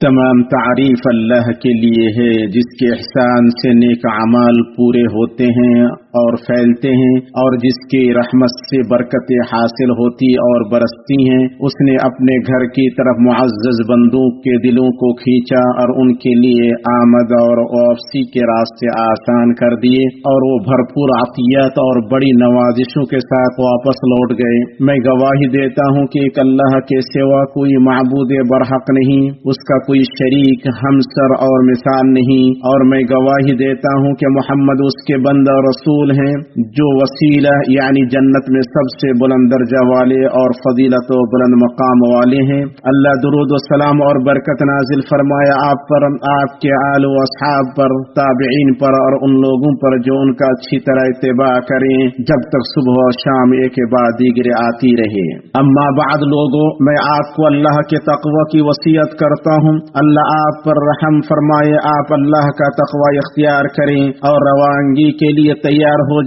تمام تعریف اللہ کے لیے ہے جس کے احسان سے نیک اعمال پورے ہوتے ہیں اور پھیلتے ہیں، اور جس کی رحمت سے برکتیں حاصل ہوتی اور برستی ہیں۔ اس نے اپنے گھر کی طرف معزز بندوں کے دلوں کو کھینچا اور ان کے لیے آمد اور واپسی کے راستے آسان کر دیے، اور وہ بھرپور عطیات اور بڑی نوازشوں کے ساتھ واپس لوٹ گئے۔ میں گواہی دیتا ہوں کہ ایک اللہ کے سوا کوئی معبود برحق نہیں، اس کا کوئی شریک ہمسر اور مثال نہیں، اور میں گواہی دیتا ہوں کہ محمد اس کے بندہ رسول ہیں جو وسیلہ یعنی جنت میں سب سے بلند درجہ والے اور فضیلت و بلند مقام والے ہیں۔ اللہ درود و سلام اور برکت نازل فرمایا آپ پر، آپ کے آل و اصحاب پر، تابعین پر اور ان لوگوں پر جو ان کا اچھی طرح اتباع کریں جب تک صبح اور شام ایک کے بعد دیگرے آتی رہے۔ اما بعد لوگوں، میں آپ کو اللہ کے تقوی کی وصیت کرتا ہوں۔ اللہ آپ پر رحم فرمائے، آپ اللہ کا تقوی اختیار کریں اور روانگی کے لیے تیار ہو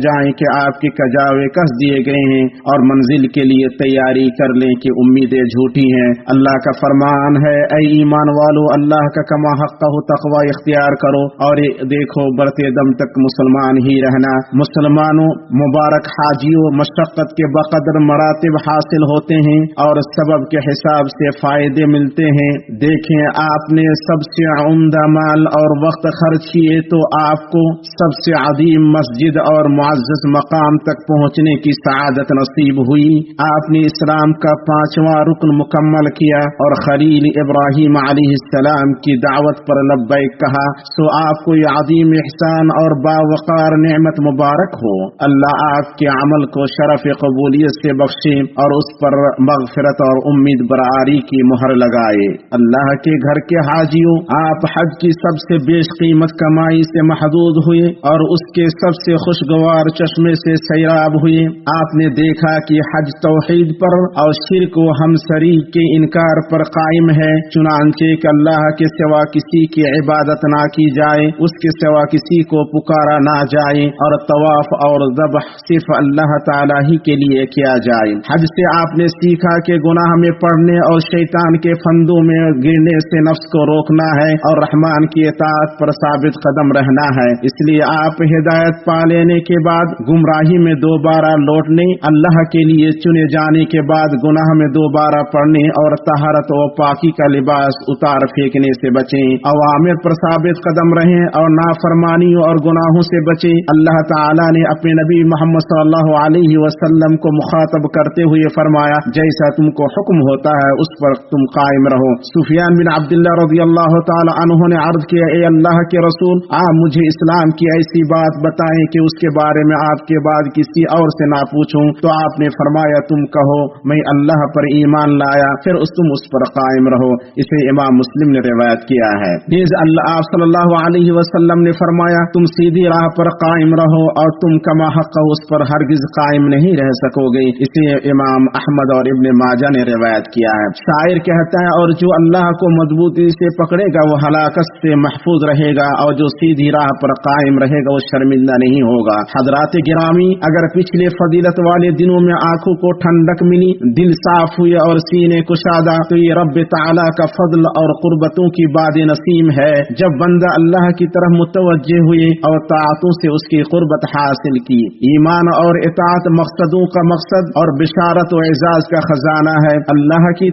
جائیں کہ آپ کے کجاوے کس دیے گئے ہیں، اور منزل کے لیے تیاری کر لیں کہ امیدیں جھوٹی ہیں۔ اللہ کا فرمان ہے، اے ایمان والو، اللہ کا کما حق ہو تقوی اختیار کرو اور دیکھو برتے دم تک مسلمان ہی رہنا۔ مسلمانوں، مبارک حاجیوں، مشقت کے بقدر مراتب حاصل ہوتے ہیں اور سبب کے حساب سے فائدے ملتے ہیں۔ دیکھیں، آپ نے سب سے عمدہ مال اور وقت خرچ کیے تو آپ کو سب سے عظیم مسجد اور معزز مقام تک پہنچنے کی سعادت نصیب ہوئی۔ آپ نے اسلام کا 5واں رکن مکمل کیا اور خلیل ابراہیم علیہ السلام کی دعوت پر لبیک کہا، سو آپ کو یہ عظیم احسان اور باوقار نعمت مبارک ہو۔ اللہ آپ کے عمل کو شرف قبولیت سے بخشے اور اس پر مغفرت اور امید برآری کی مہر لگائے۔ اللہ کے گھر کے حاجیوں، آپ حج کی سب سے بیش قیمت کمائی سے محدود ہوئے اور اس کے سب سے خوشگوار چشمے سے سیراب ہوئے۔ آپ نے دیکھا کہ حج توحید پر اور شرک و ہمسری کے انکار پر قائم ہے، چنانچہ کہ اللہ کے سوا کسی کی عبادت نہ کی جائے، اس کے سوا کسی کو پکارا نہ جائے، اور طواف اور ذبح صرف اللہ تعالی ہی کے لیے کیا جائے۔ حج سے آپ نے سیکھا کہ گناہ میں پڑنے اور شیطان کے فندوں میں گرنے سے نفس کو روکنا ہے اور رحمان کی اطاعت پر ثابت قدم رہنا ہے۔ اس لیے آپ ہدایت پا لینے کے بعد گمراہی میں دوبارہ لوٹنے، اللہ کے لیے چنے جانے کے بعد گناہ میں دوبارہ پڑنے اور طہارت و پاکی کا لباس اتار پھینکنے سے بچیں، اوامر پر ثابت قدم رہیں اور نافرمانیوں اور گناہوں سے بچیں۔ اللہ تعالی نے اپنے نبی محمد صلی اللہ علیہ وسلم کو مخاطب کرتے ہوئے فرمایا، جیسا تم کو حکم ہوتا ہے اس پر تم قائم رہو۔ سفیان بن عبداللہ رضی اللہ تعالی عنہ نے عرض کیا، اے اللہ کے رسول، آپ مجھے اسلام کی ایسی بات بتائیں کہ اس کے بارے میں آپ کے بعد کسی اور سے نہ پوچھوں۔ تو آپ نے فرمایا، تم کہو میں اللہ پر ایمان لایا، پھر تم اس پر قائم رہو۔ اسے امام مسلم نے روایت کیا ہے۔ نیز آپ صلی اللہ علیہ وسلم نے فرمایا، تم سیدھی راہ پر قائم رہو اور تم کما حق اس پر ہرگز قائم نہیں رہ سکو گے۔ اسے امام احمد اور ابن ماجہ نے روایت کیا ہے۔ شاعر کہتا ہے، اور جو اللہ کو مضبوطی سے پکڑے گا وہ ہلاکت سے محفوظ رہے گا، اور جو سیدھی راہ پر قائم رہے گا وہ شرمندہ نہیں ہوگا۔ حضرات گرامی، اگر پچھلے فضیلت والے دنوں میں آنکھوں کو ٹھنڈک ملی، دل صاف ہوئے اور سینے کشادہ، تو یہ رب تعالی کا فضل اور قربتوں کی باد نسیم ہے۔ جب بندہ اللہ کی طرف متوجہ ہوئے اور طاعتوں سے اس کی قربت حاصل کی۔ ایمان اور اطاعت مقصدوں کا مقصد اور بشارت و اعزاز کا خزانہ ہے۔ اللہ کی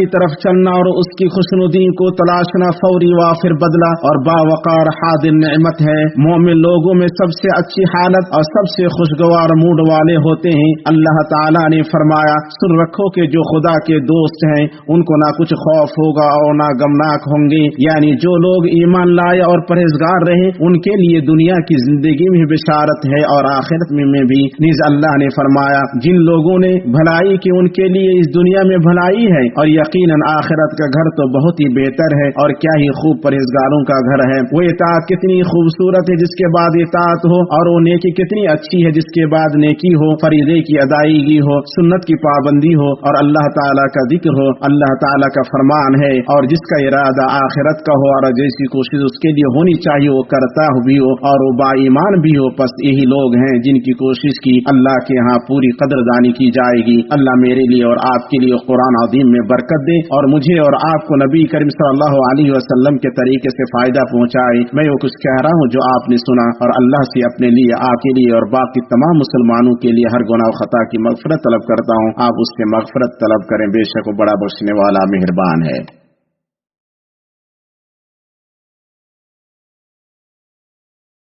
طرف چلنا اور اس کی خوشنودی کو تلاشنا فوری وافر بدلہ اور باوقار حاضر نعمت ہے۔ مومن لوگوں میں سب سے اچھی حالت اور سب سے خوشگوار موڈ والے ہوتے ہیں۔ اللہ تعالیٰ نے فرمایا، سن رکھو کہ جو خدا کے دوست ہیں ان کو نہ کچھ خوف ہوگا اور نہ غمناک ہوں گے، یعنی جو لوگ ایمان لائے اور پرہیزگار رہے ان کے لیے دنیا کی زندگی میں بشارت ہے اور آخرت میں بھی۔ نیز اللہ نے فرمایا، جن لوگوں نے بھلائی کی ان کے لیے اس دنیا میں بھلائی ہے اور یقیناً آخرت کا گھر تو بہت ہی بہتر ہے، اور کیا ہی خوب پرہیزگاروں کا گھر ہے۔ وہ اطاعت کتنی خوبصورت ہے جس کے بعد बाद इताअत हो, और वो नेकी कितनी अच्छी है जिसके बाद नेकी हो, फरीदे की अदायगी हो, सुन्नत की पाबंदी हो, और अल्लाह ताला का जिक्र हो, अल्लाह ताला का फरमान है, और जिसका इरादा आखिरत का हो और जैसी कोशिश उसके लिए होनी चाहिए वो करता भी हो और वो बाईमान भी हो। बस यही लोग हैं जिनकी कोशिश की अल्लाह के यहाँ पूरी कदरदानी की जाएगी। अल्लाह मेरे लिए और आपके लिए कुरान अज़ीम में बरकत दे और मुझे और आपको नबी करीम सल्लल्लाहु अलैहि वसल्लम के तरीके से फायदा पहुँचाए। मैं वो कुछ कह रहा हूँ जो आपने सुना, और अल्लाह से अपने लिए, आपके लिए और बाकी तमाम मुसलमानों के लिए हर गुनाह खता की मग़फ़िरत तलब करता हूँ। आप उससे मग़फ़िरत तलब करें, बेशक वो बड़ा बख्शने वाला मेहरबान है।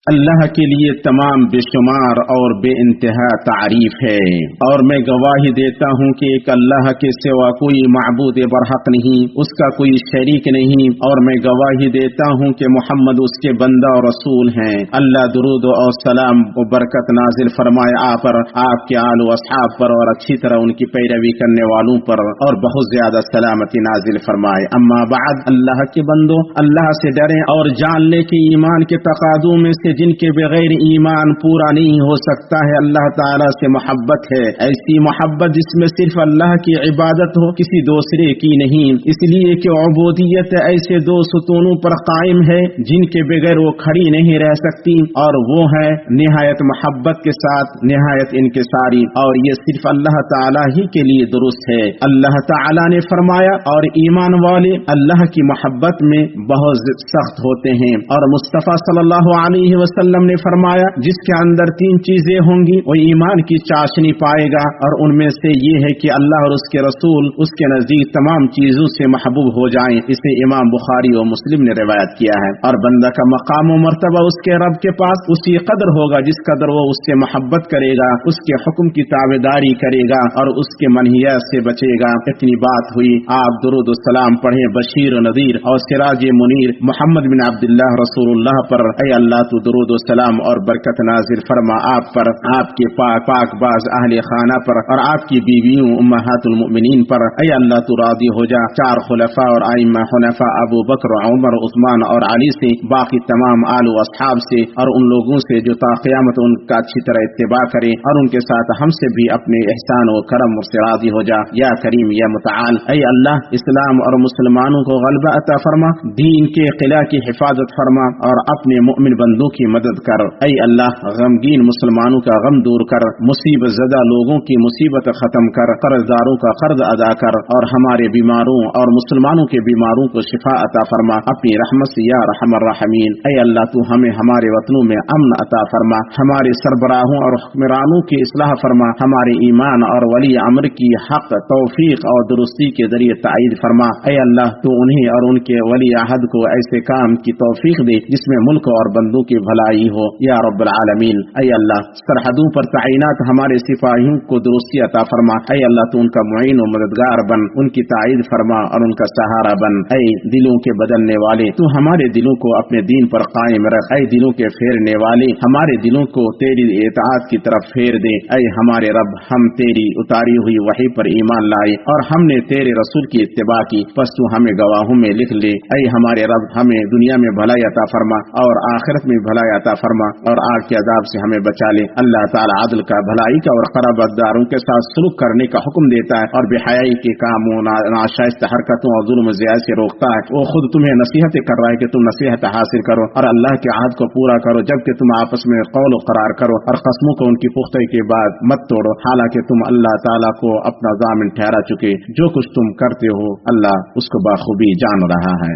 अल्लाह के लिए तमाम बेशुमार और बेइंतहा तारीफ है, और मैं गवाही देता हूँ कि एक अल्लाह के सिवा कोई माबूद बरहक नहीं, उसका कोई शरीक नहीं, और मैं गवाही देता हूँ कि मोहम्मद उसके बंदा और रसूल हैं। अल्लाह दुरूद और सलाम व बरकत नाजिल फरमाए आप पर, आपके आल व असहाब पर, और अच्छी तरह उनकी पैरवी करने वालों पर, और बहुत ज्यादा सलामती नाजिल फरमाए। अम्मा बाद, अल्लाह के बंदो, अल्लाह से डरें और जान ले कि ईमान के तकादों में से जिनके बगैर ईमान पूरा नहीं हो सकता है, अल्लाह ताला से मोहब्बत है। ऐसी मोहब्बत जिसमें सिर्फ अल्लाह की इबादत हो, किसी दूसरे की नहीं, इसलिए कि उबूदियत ऐसे दो सुतूनों पर कायम है जिनके बगैर वो खड़ी नहीं रह सकती, और वो है निहायत मोहब्बत के साथ निहायत इनकिसारी, और ये सिर्फ अल्लाह ताला ही के लिए दुरुस्त है। अल्लाह ताला ने फरमाया, और ईमान वाले अल्लाह की मोहब्बत में बहुत सख्त होते हैं, और मुस्तफा सल्लल्लाहु अलैहि वसल्लम ने फरमाया, जिसके अंदर तीन चीजें होंगी वो ईमान की चाशनी पाएगा, और उनमें से ये है कि अल्लाह और उसके रसूल उसके नजदीक तमाम चीजों से महबूब हो जाएं। इसे इमाम बुखारी और मुस्लिम ने रिवायत किया है। और बंदा का मकाम और मर्तबा उसके रब के पास उसी कदर होगा जिस कदर वो उससे मोहब्बत करेगा, उसके हुक्म की ताबेदारी करेगा और उसके मनहियात से बचेगा। इतनी बात हुई, आप दुरूद और सलाम पढ़ें बशीर नदीर और सिराज मुनीर मोहम्मद बिन अब्दुल्लाह रसूलुल्लाह पर। ऐ अल्लाह तू दुरूद और सलाम और बरकत नाजिल फरमा आप पर, आपके पाक बाज अहले खाना पर, और आपकी बीवियों उम्महातुल मुमिनीन पर। ऐ अल्लाह तू राज़ी हो जा चार खुलफा और आइम्मा खुलफा अबू बकर, उमर, उस्मान और अली से, बाकी तमाम आल व असहाब से, और उन लोगों से जो ता क़यामत उनका अच्छी तरह इत्तिबा करें, और उनके साथ हमसे भी अपने एहसान और करम से राज़ी हो जा या करीम या मुतआल। ऐ अल्लाह इस्लाम और मुसलमानों को गलबा अता फरमा, दीन के किला की हिफाजत फरमा, और अपने मुमिन बंदों की मदद कर। ऐ अल्लाह गमगीन मुसलमानों का गम दूर कर, मुसीबत ज़दा लोगों की मुसीबत खत्म कर, कर्जदारों का कर्ज अदा कर, और हमारे बीमारों और मुसलमानों के बीमारों को शिफा अता फरमा अपनी रहमत से या रहमर रहीमीन। ऐ अल्लाह तू हमें हमारे वतनों में अमन अता फरमा, हमारे सरबराहों और हुक्मरानों की इस्लाह फरमा, हमारे ईमान और वली अमर की हक तौफीक और दुरुस्ती के जरिए ताईद फरमा। ऐ अल्लाह तू उन्हें और उनके वली अहद को ऐसे काम की तौफीक दे जिसमें मुल्क और बंदों की भलाई हो या रब्बुल आलमीन। ऐ अल्लाह सरहदों पर तैनात हमारे सिपाहियों को दुरुस्ती अता फरमा। ऐ अल्लाह तू उनका मुईन और मददगार बन, उनकी ताईद फरमा और उनका सहारा बन। ऐ दिलों के बदलने वाले, तू हमारे दिलों को अपने दीन पर कायम रख। ऐ दिलों के फेरने वाले, हमारे दिलों को तेरी इताअत की तरफ फेर दे। ऐ हमारे रब, हम तेरी उतारी हुई वही पर ईमान लाए और हमने तेरे रसूल की इत्तिबा की, बस तू हमें गवाहों में लिख ले। ऐ हमारे रब, हमें दुनिया में भलाई अता फरमा और आखिरत में भलाई अता फरमा, और आग के अजाब से हमें बचा ले। अल्लाह ताला अदल का, भलाई का और क़राबतदारों के साथ सुलूक करने का हुक्म देता है, और बेहयाई के कामों, नाशाइस्ता हरकतों और जुल्म ज़ियादती से रोकता है। वो खुद तुम्हें नसीहतें कर रहा है कि तुम नसीहत हासिल करो और अल्लाह के अहद को पूरा करो, जबकि तुम आपस में कौल करार करो और कसमों को उनकी पुख्तगी के बाद मत तोड़ो, हालांकि तुम अल्लाह ताला को अपना ज़ामिन ठहरा चुके। जो कुछ तुम करते हो अल्लाह उसको बाखूबी जान रहा है।